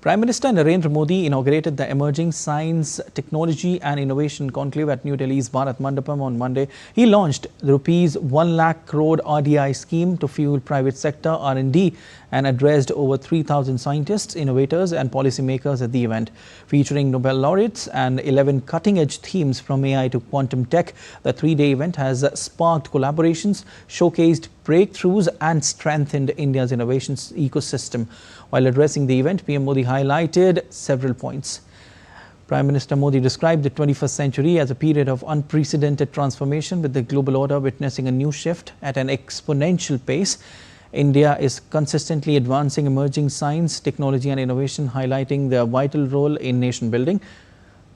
Prime Minister Narendra Modi inaugurated the Emerging Science, Technology and Innovation Conclave at New Delhi's Bharat Mandapam on Monday. He launched the Rs 1 lakh crore RDI scheme to fuel private sector R&D and addressed over 3,000 scientists, innovators and policymakers at the event. Featuring Nobel Laureates and 11 cutting-edge themes from AI to quantum tech, the three-day event has sparked collaborations, showcased breakthroughs and strengthened India's innovation ecosystem. While addressing the event, PM Modi highlighted several points. Prime Minister Modi described the 21st century as a period of unprecedented transformation, with the global order witnessing a new shift at an exponential pace. India is consistently advancing emerging science, technology and innovation, highlighting their vital role in nation building.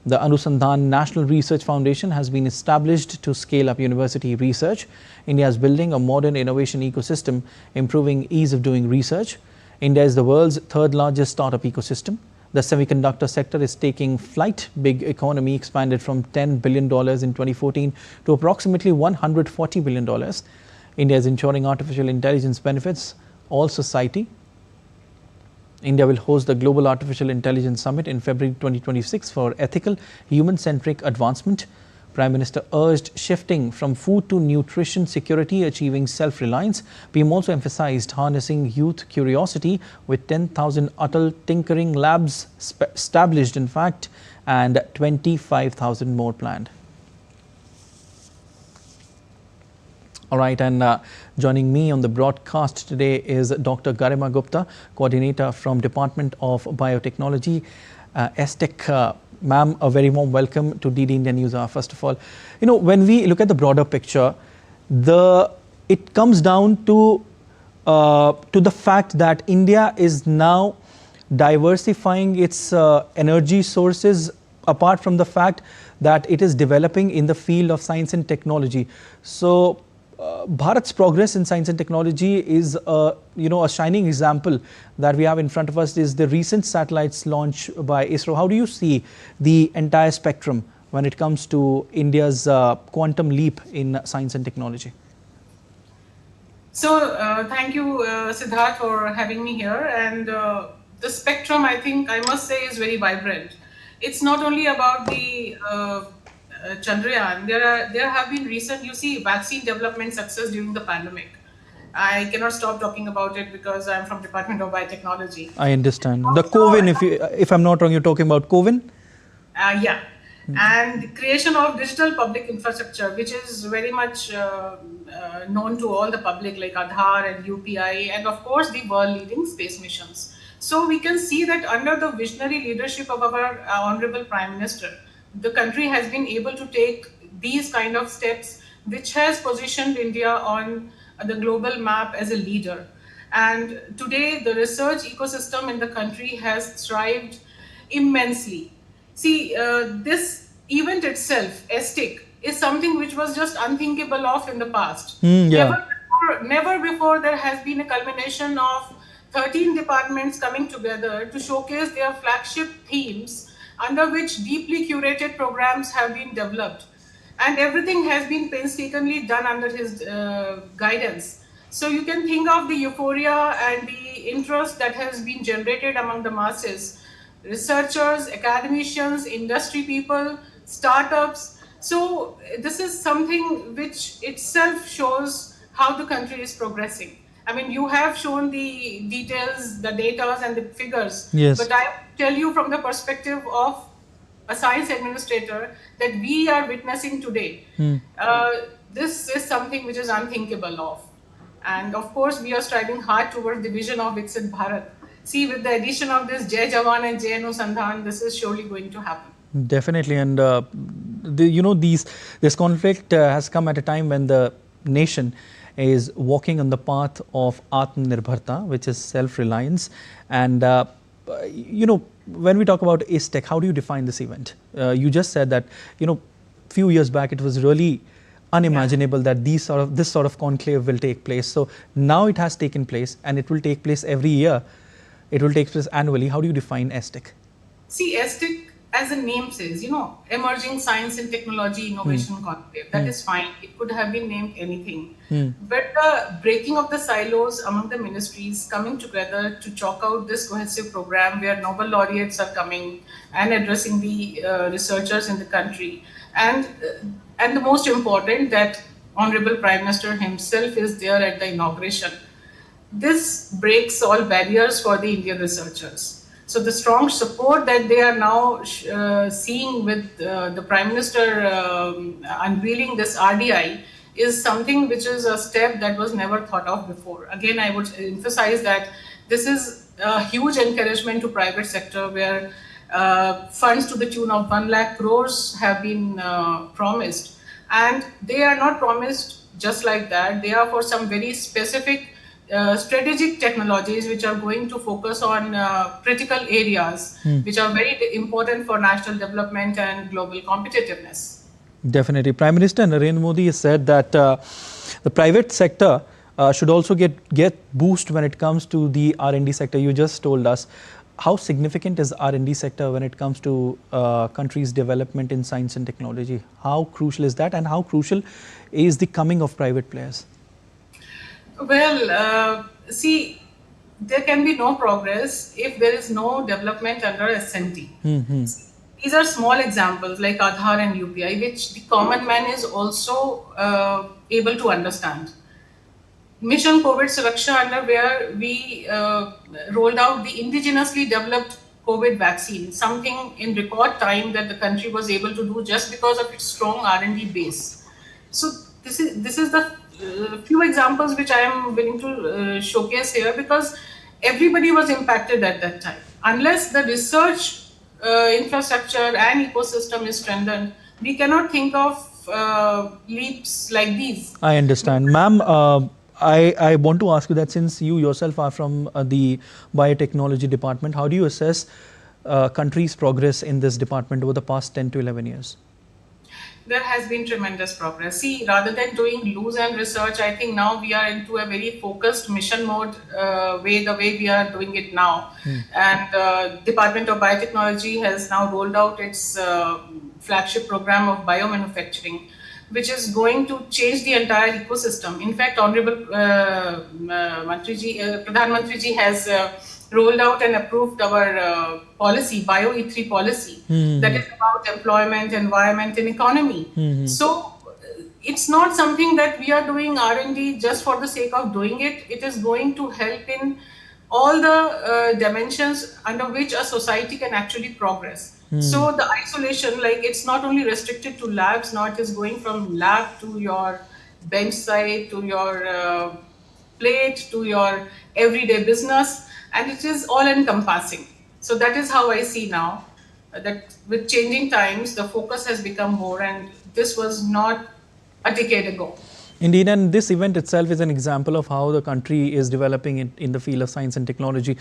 The Anusandhan National Research Foundation has been established to scale up university research. India is building a modern innovation ecosystem, improving ease of doing research. India is the world's third largest startup ecosystem. The semiconductor sector is taking flight. Big economy expanded from $10 billion in 2014 to approximately $140 billion. India is ensuring artificial intelligence benefits all society. India will host the Global Artificial Intelligence Summit in February 2026 for ethical, human-centric advancement. Prime Minister urged shifting from food to nutrition security, achieving self-reliance. PM also emphasized harnessing youth curiosity with 10,000 Atal tinkering labs established, in fact, and 25,000 more planned. All right, and joining me on the broadcast today is Dr. Garima Gupta, coordinator from Department of Biotechnology, ESIC. Ma'am, a very warm welcome to DD India News Hour. First of all, when we look at the broader picture, it comes down to the fact that India is now diversifying its energy sources, apart from the fact that it is developing in the field of science and technology. So Bharat's progress in science and technology is a shining example that we have in front of us is the recent satellites launch by ISRO. How do you see the entire spectrum when it comes to India's quantum leap in science and technology? So thank you, Siddharth, for having me here. And the spectrum, I think I must say, is very vibrant. It's not only about the Chandrayaan. There have been recent, vaccine development success during the pandemic. I cannot stop talking about it because I'm from Department of Biotechnology. I understand. The CoWIN, if I'm not wrong, you're talking about CoWIN? Yeah. And the creation of digital public infrastructure, which is very much known to all the public, like Aadhaar and UPI, and of course the world-leading space missions. So we can see that under the visionary leadership of our Honorable Prime Minister, the country has been able to take these kind of steps, which has positioned India on the global map as a leader. And today, the research ecosystem in the country has thrived immensely. See, this event itself, ESIC, is something which was just unthinkable of in the past. Never before there has been a culmination of 13 departments coming together to showcase their flagship themes, under which deeply curated programs have been developed. And everything has been painstakingly done under his guidance. So you can think of the euphoria and the interest that has been generated among the masses, researchers, academicians, industry people, startups. So this is something which itself shows how the country is progressing. I mean, you have shown the details, the data and the figures, yes. But I tell you from the perspective of a science administrator that we are witnessing today. This is something which is unthinkable of. And of course, we are striving hard towards the vision of Viksit Bharat. See, with the addition of this Jai Jawan and Jai Anusandhan, this is surely going to happen. Definitely. And, this conflict has come at a time when the nation is walking on the path of Atmanirbharta, which is self-reliance. And, when we talk about ESTEC, how do you define this event? You just said that, few years back, it was really unimaginable that this sort of conclave will take place. So now it has taken place and it will take place every year. It will take place annually. How do you define ESTEC? See, ESTEC as the name says, emerging science and technology innovation conclave. That is fine. It could have been named anything. But the breaking of the silos among the ministries, coming together to chalk out this cohesive program where Nobel Laureates are coming and addressing the researchers in the country. And the most important, that Honorable Prime Minister himself is there at the inauguration. This breaks all barriers for the Indian researchers. So the strong support that they are now seeing with the Prime Minister unveiling this RDI is something which is a step that was never thought of before. Again, I would emphasize that this is a huge encouragement to private sector where funds to the tune of 1 lakh crores have been promised. And they are not promised just like that. They are for some very specific strategic technologies which are going to focus on critical areas which are very important for national development and global competitiveness. Definitely. Prime Minister Narendra Modi has said that the private sector should also get boost when it comes to the R&D sector. You just told us. How significant is R&D sector when it comes to countries' development in science and technology? How crucial is that, and how crucial is the coming of private players? Well, see, there can be no progress if there is no development under S&T. These are small examples like Aadhaar and UPI, which the common man is also able to understand. Mission COVID Suraksha, under where we rolled out the indigenously developed COVID vaccine, something in record time that the country was able to do just because of its strong R&D base. So this is the few examples which I am willing to showcase here, because everybody was impacted at that time. Unless the research infrastructure and ecosystem is strengthened, we cannot think of leaps like these. I understand. Ma'am, I want to ask you that since you yourself are from the biotechnology department, how do you assess country's progress in this department over the past 10 to 11 years? There has been tremendous progress. See, rather than doing loose end research, I think now we are into a very focused mission mode the way we are doing it now. And Department of Biotechnology has now rolled out its flagship program of biomanufacturing, which is going to change the entire ecosystem. In fact, Honorable Pradhan Mantriji has rolled out and approved our policy, Bio E3 policy, that is about employment, environment, and economy. So it's not something that we are doing R&D just for the sake of doing it. It is going to help in all the dimensions under which a society can actually progress. So the isolation, like, it's not only restricted to labs, now it is going from lab to your bench side, to your plate, to your everyday business, and it is all encompassing. So that is how I see now, that with changing times, the focus has become more, and this was not a decade ago. Indeed, and this event itself is an example of how the country is developing in the field of science and technology.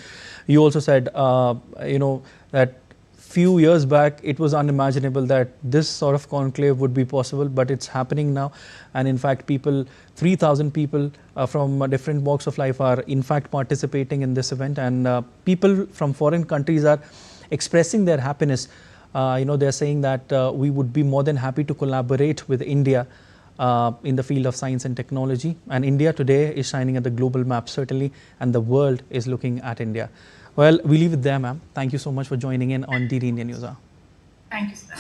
You also said, that few years back it was unimaginable that this sort of conclave would be possible, but it's happening now. And in fact, 3,000 people from different walks of life are in fact participating in this event, and people from foreign countries are expressing their happiness. They're saying that we would be more than happy to collaborate with India in the field of science and technology. And India today is shining at the global map, certainly, and the world is looking at India. Well, we leave it there, ma'am. Thank you so much for joining in on DD India News Hour. Thank you, sir.